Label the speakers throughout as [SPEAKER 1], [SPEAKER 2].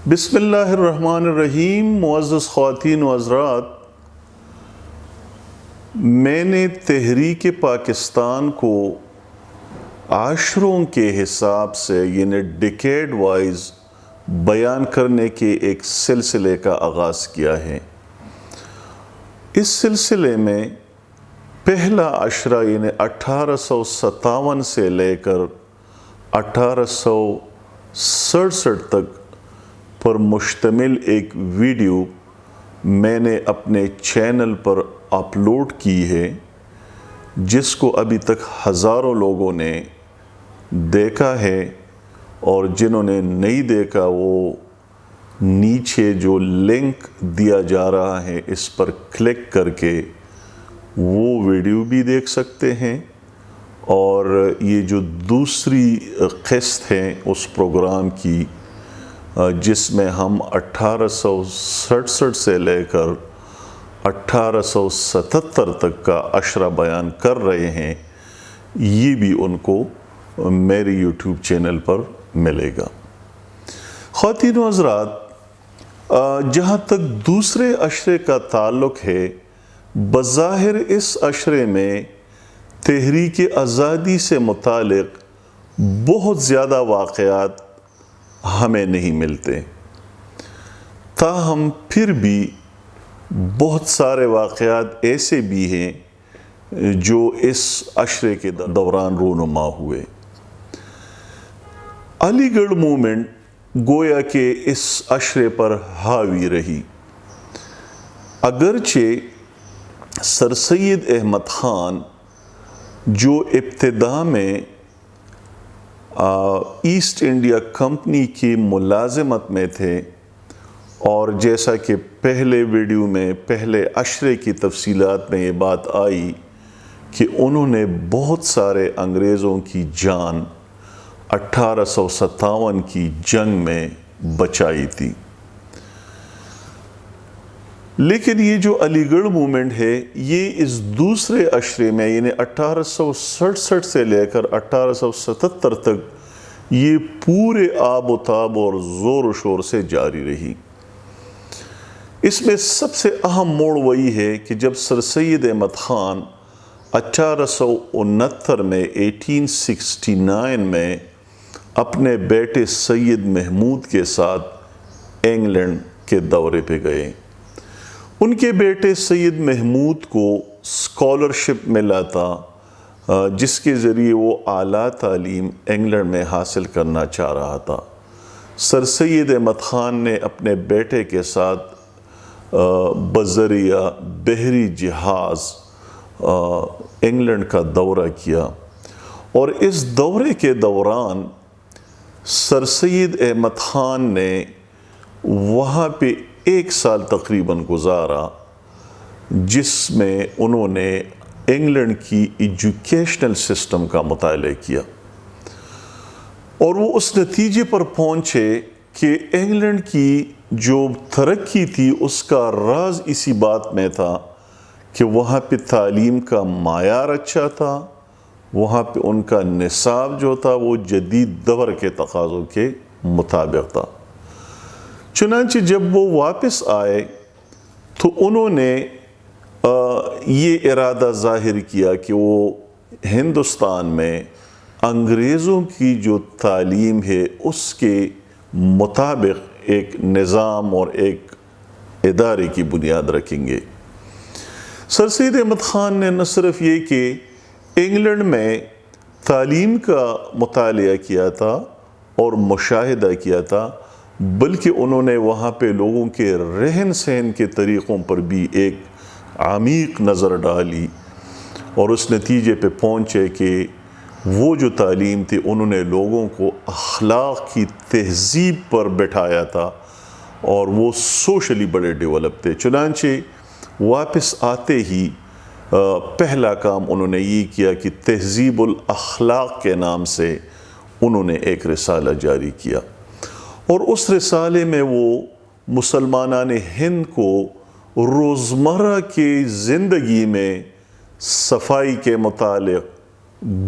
[SPEAKER 1] بسم اللہ الرحمن الرحیم۔ معزز خواتین و حضرات، میں نے تحریک پاکستان کو عاشروں کے حساب سے یعنی ڈیکیڈ وائز بیان کرنے کے ایک سلسلے کا آغاز کیا ہے۔ اس سلسلے میں پہلا عشرہ یعنی 1857 سے لے کر 1867 تک پر مشتمل ایک ویڈیو میں نے اپنے چینل پر اپلوڈ کی ہے، جس کو ابھی تک ہزاروں لوگوں نے دیکھا ہے، اور جنہوں نے نہیں دیکھا وہ نیچے جو لنک دیا جا رہا ہے اس پر کلک کر کے وہ ویڈیو بھی دیکھ سکتے ہیں، اور یہ جو دوسری قسط ہے اس پروگرام کی جس میں ہم 1867 سے لے کر 1877 تک کا عشرہ بیان کر رہے ہیں، یہ بھی ان کو میری یوٹیوب چینل پر ملے گا۔ خواتین و حضرات، جہاں تک دوسرے عشرے کا تعلق ہے، بظاہر اس عشرے میں تحریک آزادی سے متعلق بہت زیادہ واقعات ہمیں نہیں ملتے، تاہم پھر بھی بہت سارے واقعات ایسے بھی ہیں جو اس عشرے کے دوران رونما ہوئے۔ علی گڑھ موومنٹ گویا کہ اس عشرے پر حاوی رہی، اگرچہ سر سید احمد خان جو ابتدا میں ایسٹ انڈیا کمپنی کی ملازمت میں تھے، اور جیسا کہ پہلے ویڈیو میں پہلے عشرے کی تفصیلات میں یہ بات آئی کہ انہوں نے بہت سارے انگریزوں کی جان 1857 کی جنگ میں بچائی تھی، لیکن یہ جو علی گڑھ موومنٹ ہے یہ اس دوسرے عشرے میں یعنی 1867 سے لے کر 1877 تک یہ پورے آب و تاب اور زور و شور سے جاری رہی۔ اس میں سب سے اہم موڑ وہی ہے کہ جب سر سید احمد خان 1869 میں 1869 میں اپنے بیٹے سید محمود کے ساتھ انگلینڈ کے دورے پہ گئے، ان کے بیٹے سید محمود کو اسکالرشپ ملا تھا جس کے ذریعے وہ اعلیٰ تعلیم انگلینڈ میں حاصل کرنا چاہ رہا تھا۔ سر سید احمد خان نے اپنے بیٹے کے ساتھ بذریعہ بحری جہاز انگلینڈ کا دورہ کیا، اور اس دورے کے دوران سر سید احمد خان نے وہاں پہ 1 سال تقریباً گزارا، جس میں انہوں نے انگلینڈ کی ایجوکیشنل سسٹم کا مطالعہ کیا، اور وہ اس نتیجے پر پہنچے کہ انگلینڈ کی جو ترقی تھی اس کا راز اسی بات میں تھا کہ وہاں پہ تعلیم کا معیار اچھا تھا، وہاں پہ ان کا نصاب جو تھا وہ جدید دور کے تقاضوں کے مطابق تھا۔ چنانچہ جب وہ واپس آئے تو انہوں نے یہ ارادہ ظاہر کیا کہ وہ ہندوستان میں انگریزوں کی جو تعلیم ہے اس کے مطابق ایک نظام اور ایک ادارے کی بنیاد رکھیں گے۔ سر سید احمد خان نے نہ صرف یہ کہ انگلینڈ میں تعلیم کا مطالعہ کیا تھا اور مشاہدہ کیا تھا، بلکہ انہوں نے وہاں پہ لوگوں کے رہن سہن کے طریقوں پر بھی ایک عمیق نظر ڈالی، اور اس نتیجے پہ پہنچے کہ وہ جو تعلیم تھی انہوں نے لوگوں کو اخلاق کی تہذیب پر بٹھایا تھا، اور وہ سوشلی بڑے ڈیولپ تھے۔ چنانچہ واپس آتے ہی پہلا کام انہوں نے یہ کیا کہ تہذیب الاخلاق کے نام سے انہوں نے ایک رسالہ جاری کیا، اور اس رسالے میں وہ مسلمانان ہند کو روزمرہ کی زندگی میں صفائی کے متعلق،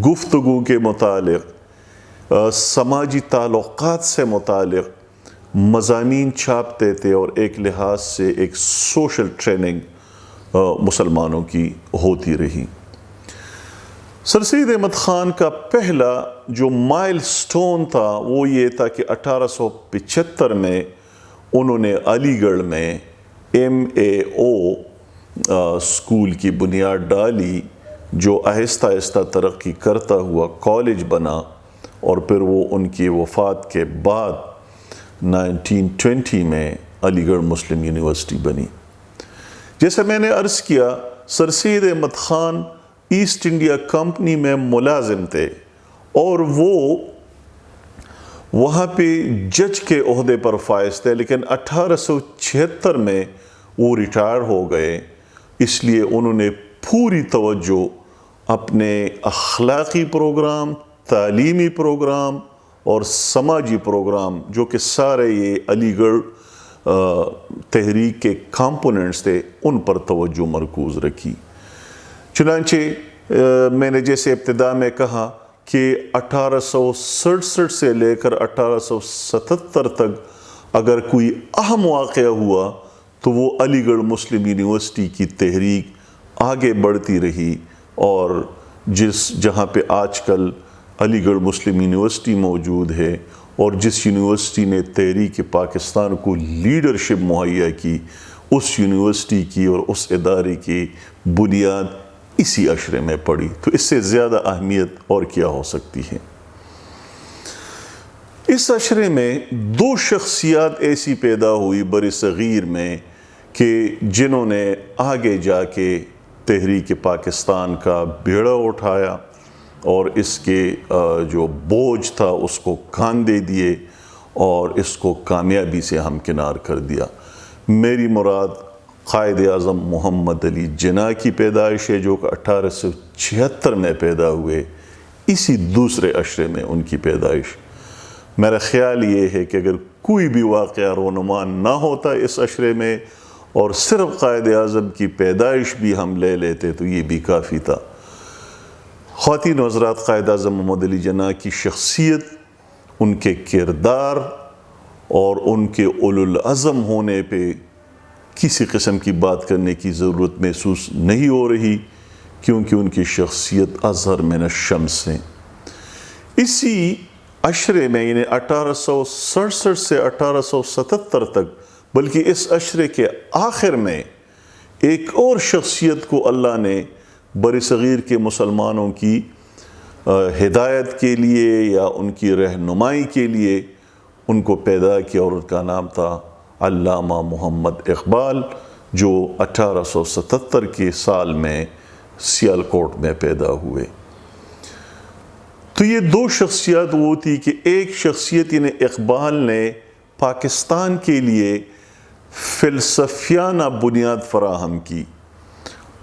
[SPEAKER 1] گفتگو کے متعلق، سماجی تعلقات سے متعلق مضامین چھاپتے تھے اور ایک لحاظ سے ایک سوشل ٹریننگ مسلمانوں کی ہوتی رہی۔ سر سید احمد خان کا پہلا جو مائل سٹون تھا وہ یہ تھا کہ 1875 میں انہوں نے علی گڑھ میں MAO اسکول کی بنیاد ڈالی، جو آہستہ آہستہ ترقی کرتا ہوا کالج بنا، اور پھر وہ ان کی وفات کے بعد 1920 میں علی گڑھ مسلم یونیورسٹی بنی۔ جیسے میں نے عرض کیا، Sir Syed Ahmad Khan East India Company میں ملازم تھے اور وہ وہاں پہ جج کے عہدے پر فائز تھے، لیکن 1876 میں وہ ریٹائر ہو گئے۔ اس لیے انہوں نے پوری توجہ اپنے اخلاقی پروگرام، تعلیمی پروگرام اور سماجی پروگرام، جو کہ سارے یہ علی گڑھ تحریک کے کمپوننٹس تھے، ان پر توجہ مرکوز رکھی۔ چنانچہ میں نے جیسے ابتدا میں کہا کہ 1867 سے لے کر 1877 تک اگر کوئی اہم واقعہ ہوا تو وہ علی گڑھ مسلم یونیورسٹی کی تحریک آگے بڑھتی رہی، اور جہاں پہ آج کل علی گڑھ مسلم یونیورسٹی موجود ہے، اور جس یونیورسٹی نے تحریک پاکستان کو لیڈرشپ مہیا کی، اس یونیورسٹی کی اور اس ادارے کی بنیاد اسی عشرے میں پڑی۔ تو اس سے زیادہ اہمیت اور کیا ہو سکتی ہے؟ اس عشرے میں دو شخصیات ایسی پیدا ہوئی بر صغیر میں کہ جنہوں نے آگے جا کے تحریک پاکستان کا بیڑا اٹھایا اور اس کے جو بوجھ تھا اس کو کاندھے دیے اور اس کو کامیابی سے ہمکنار کر دیا۔ میری مراد قائد اعظم محمد علی جناح کی پیدائش ہے، جو کہ 1876 میں پیدا ہوئے، اسی دوسرے عشرے میں ان کی پیدائش۔ میرا خیال یہ ہے کہ اگر کوئی بھی واقعہ رونما نہ ہوتا اس عشرے میں اور صرف قائد اعظم کی پیدائش بھی ہم لے لیتے تو یہ بھی کافی تھا۔ خواتین و حضرات، قائد اعظم محمد علی جناح کی شخصیت، ان کے کردار اور ان کے اولو العزم ہونے پہ کسی قسم کی بات کرنے کی ضرورت محسوس نہیں ہو رہی، کیونکہ ان کی شخصیت اظہر من الشمس ہے۔ اسی عشرے میں، یعنی 1867 سے 1877 تک، بلکہ اس عشرے کے آخر میں ایک اور شخصیت کو اللہ نے بر صغیر کے مسلمانوں کی ہدایت کے لیے یا ان کی رہنمائی کے لیے ان کو پیدا کیا، اور ان کا نام تھا علامہ محمد اقبال، جو 1877 کے سال میں سیالکوٹ میں پیدا ہوئے۔ تو یہ دو شخصیات وہ تھی کہ ایک شخصیت یعنی اقبال نے پاکستان کے لیے فلسفیانہ بنیاد فراہم کی،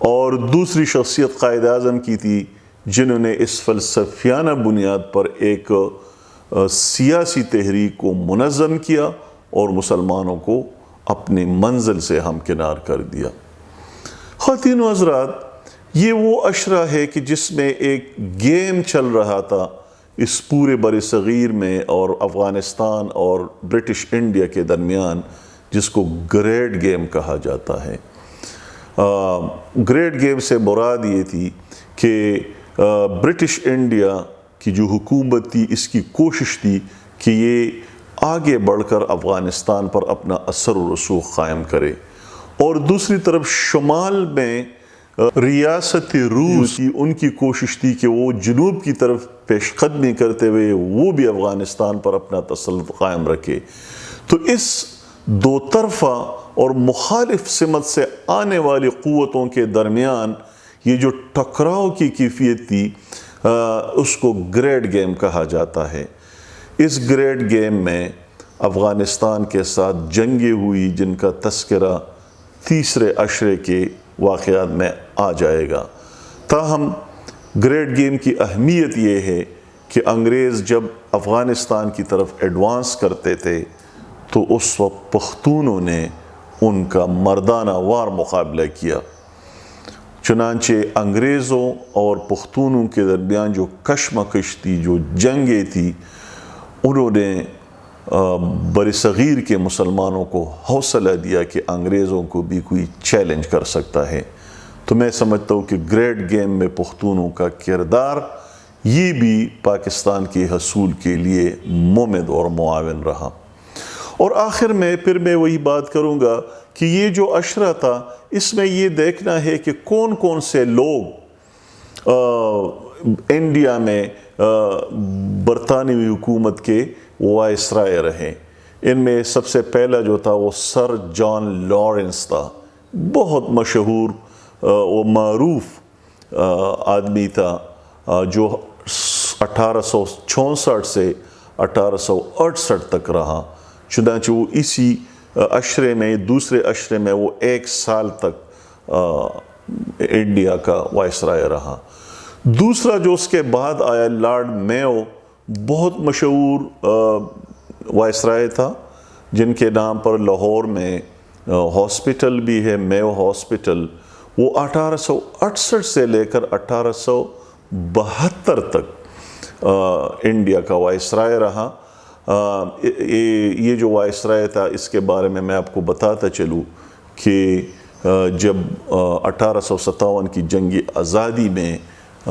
[SPEAKER 1] اور دوسری شخصیت قائد اعظم کی تھی جنہوں نے اس فلسفیانہ بنیاد پر ایک سیاسی تحریک کو منظم کیا اور مسلمانوں کو اپنی منزل سے ہمکنار کر دیا۔ خواتین و حضرات، یہ وہ عشرہ ہے کہ جس میں ایک گیم چل رہا تھا اس پورے بر صغیر میں اور افغانستان اور برٹش انڈیا کے درمیان، جس کو گریٹ گیم کہا جاتا ہے۔ گریٹ گیم سے مراد یہ تھی کہ برٹش انڈیا کی جو حکومت تھی، اس کی کوشش تھی کہ یہ آگے بڑھ کر افغانستان پر اپنا اثر و رسوخ قائم کرے، اور دوسری طرف شمال میں ریاست روس کی ان کی کوشش تھی کہ وہ جنوب کی طرف پیش قدمی کرتے ہوئے وہ بھی افغانستان پر اپنا تسلط قائم رکھے۔ تو اس دو طرفہ اور مخالف سمت سے آنے والی قوتوں کے درمیان یہ جو ٹکراؤ کی کیفیت تھی، اس کو گریٹ گیم کہا جاتا ہے۔ اس گریٹ گیم میں افغانستان کے ساتھ جنگیں ہوئی، جن کا تذکرہ تیسرے عشرے کے واقعات میں آ جائے گا۔ تاہم گریٹ گیم کی اہمیت یہ ہے کہ انگریز جب افغانستان کی طرف ایڈوانس کرتے تھے تو اس وقت پختونوں نے ان کا مردانہ وار مقابلہ کیا۔ چنانچہ انگریزوں اور پختونوں کے درمیان جو کشمکش تھی، جو جنگیں تھی، انہوں نے بر صغیر کے مسلمانوں کو حوصلہ دیا کہ انگریزوں کو بھی کوئی چیلنج کر سکتا ہے۔ تو میں سمجھتا ہوں کہ گریٹ گیم میں پختونوں کا کردار یہ بھی پاکستان کے حصول کے لیے ممد اور معاون رہا۔ اور آخر میں پھر میں وہی بات کروں گا کہ یہ جو عشرہ تھا اس میں یہ دیکھنا ہے کہ کون کون سے لوگ انڈیا میں برطانوی حکومت کے وائسرائے رہے۔ ان میں سب سے پہلا جو تھا وہ سر جان لارنس تھا، بہت مشہور و معروف آدمی تھا جو 1864 سے 1868 تک رہا۔ چنانچہ وہ اسی عشرے میں، دوسرے عشرے میں وہ 1 سال تک انڈیا کا وائسرائے رہا۔ دوسرا جو اس کے بعد آیا لارڈ میو، بہت مشہور وائسرائے تھا جن کے نام پر لاہور میں ہاسپٹل بھی ہے، میو ہاسپٹل۔ وہ 1868 سے لے کر 1872 تک انڈیا کا وائسرائے رہا۔ یہ جو وائسرائے تھا اس کے بارے میں آپ کو بتاتا چلوں کہ جب 1857 کی جنگ آزادی میں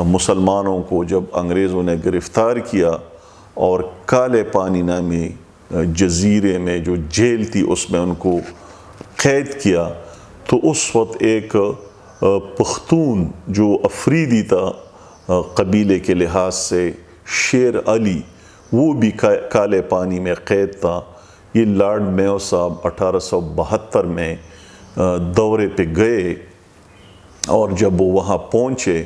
[SPEAKER 1] مسلمانوں کو جب انگریزوں نے گرفتار کیا اور کالے پانی نامی جزیرے میں جو جیل تھی اس میں ان کو قید کیا، تو اس وقت ایک پختون جو افریدی تھا قبیلے کے لحاظ سے، شیر علی، وہ بھی کالے پانی میں قید تھا۔ یہ لارڈ میو صاحب 1872 میں دورے پہ گئے اور جب وہ وہاں پہنچے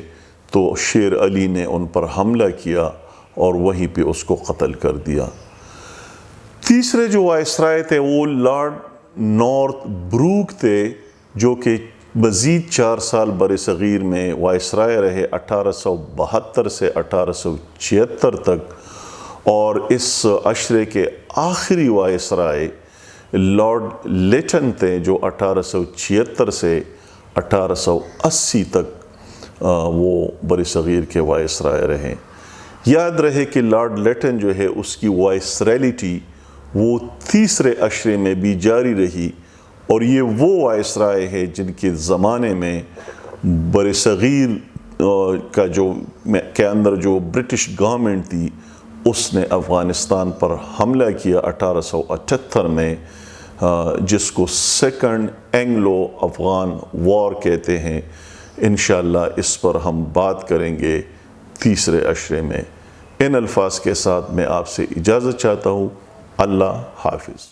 [SPEAKER 1] تو شیر علی نے ان پر حملہ کیا اور وہیں پہ اس کو قتل کر دیا۔ تیسرے جو وائسرائے تھے وہ لارڈ نارتھ بروک تھے، جو کہ مزید 4 سال بر صغیر میں وائسرائے رہے، 1872 سے 1876 تک۔ اور اس عشرے کے آخری وائسرائے لارڈ لیٹن تھے جو 1876 سے 1880 تک وہ بر صغیر کے وائسرائے رہے۔ یاد رہے کہ لارڈ لیٹن جو ہے اس کی وائسریلٹی وہ تیسرے عشرے میں بھی جاری رہی، اور یہ وہ وائسرائے ہے جن کے زمانے میں بر صغیر کے اندر جو برٹش گورنمنٹ تھی اس نے افغانستان پر حملہ کیا 1878 میں، جس کو سیکنڈ اینگلو افغان وار کہتے ہیں۔ انشاءاللہ اس پر ہم بات کریں گے تیسرے عشرے میں۔ ان الفاظ کے ساتھ میں آپ سے اجازت چاہتا ہوں۔ اللہ حافظ۔